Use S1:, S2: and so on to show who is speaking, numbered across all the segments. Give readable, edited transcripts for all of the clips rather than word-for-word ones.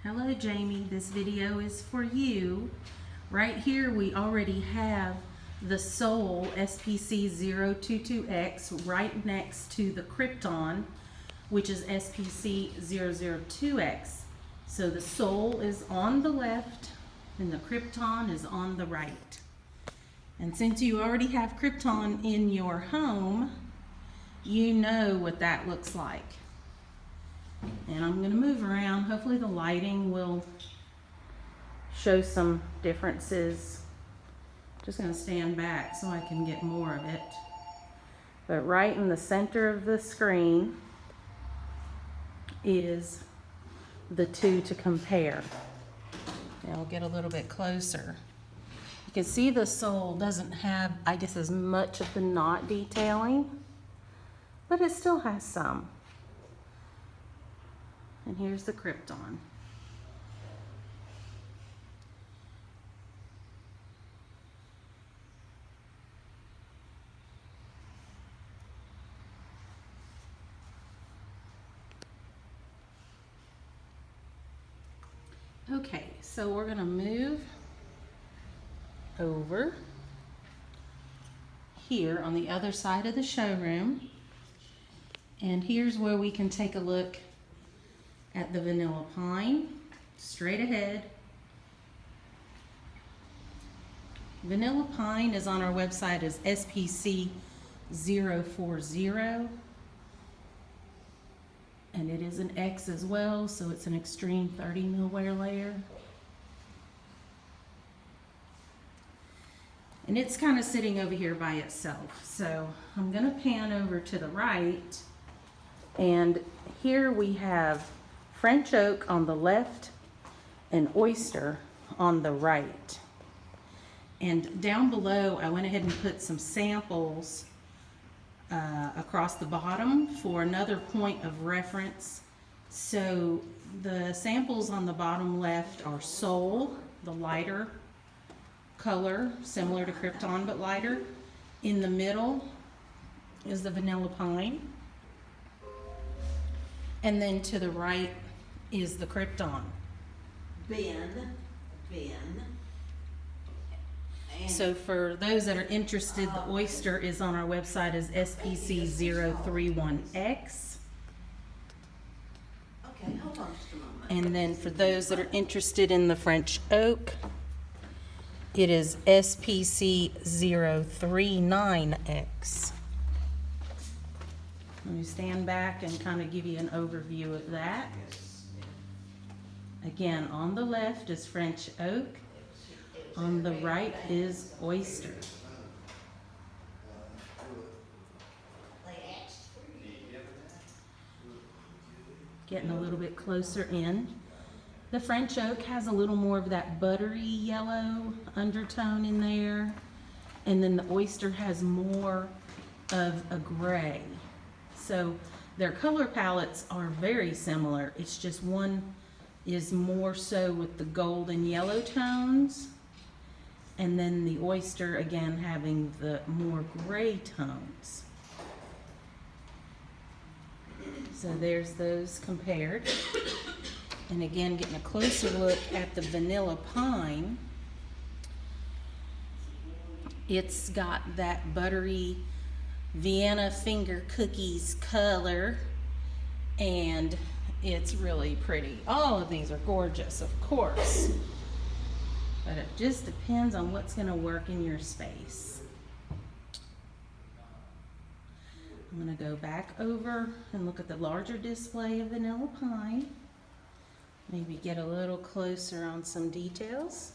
S1: Hello Jamie, this video is for you. Right here we already have the sole SPC022X right next to the Krypton, which is SPC002X. So the sole is on the left and the Krypton is on the right. And since you already have Krypton in your home, you know what that looks like. And I'm going to move around. Hopefully the lighting will show some differences. Just going to stand back so I can get more of it. But right in the center of the screen is the two to compare. And I'll get a little bit closer. You can see the sole doesn't have, I guess, as much of the knot detailing, but it still has some. And here's the Krypton. Okay, so we're going to move over here on the other side of the showroom. And here's where we can take a look at the vanilla pine, straight ahead. Vanilla pine is on our website as SPC040, and it is an X as well, so it's an extreme 30 mil wear layer. And it's kind of sitting over here by itself. So I'm gonna pan over to the right, and here we have French oak on the left and oyster on the right. And down below, I went ahead and put some samples across the bottom for another point of reference. So the samples on the bottom left are Soul, the lighter color, similar to Krypton but lighter. In the middle is the vanilla pine. And then to the right is the Krypton.
S2: Ben.
S1: So for those that are interested, the oyster is on our website as SPC031X.
S2: Okay, hold on just a moment.
S1: And then for those that are interested in the French oak, it is SPC039X. Let me stand back and kind of give you an overview of that. Again, on the left is French oak. On the right is oyster. Getting a little bit closer in. The French oak has a little more of that buttery yellow undertone in there. And then the oyster has more of a gray. So their color palettes are very similar. It's just one is more so with the gold and yellow tones. And then the oyster, again, having the more gray tones. So there's those compared. And again, getting a closer look at the vanilla pine. It's got that buttery Vienna finger cookies color, and it's really pretty. All of these are gorgeous, of course. But it just depends on what's going to work in your space. I'm going to go back over and look at the larger display of vanilla pine. Maybe get a little closer on some details.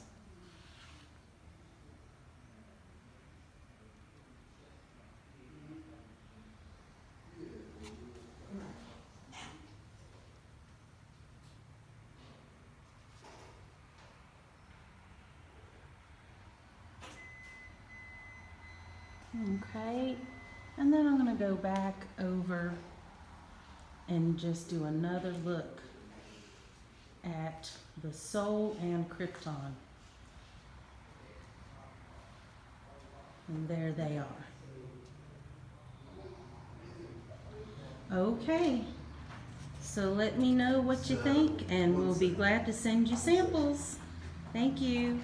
S1: Okay, and then I'm going to go back over and just do another look at the Soul and Krypton. And there they are. Okay, So let me know what you think, and we'll be glad to send you samples. Thank you.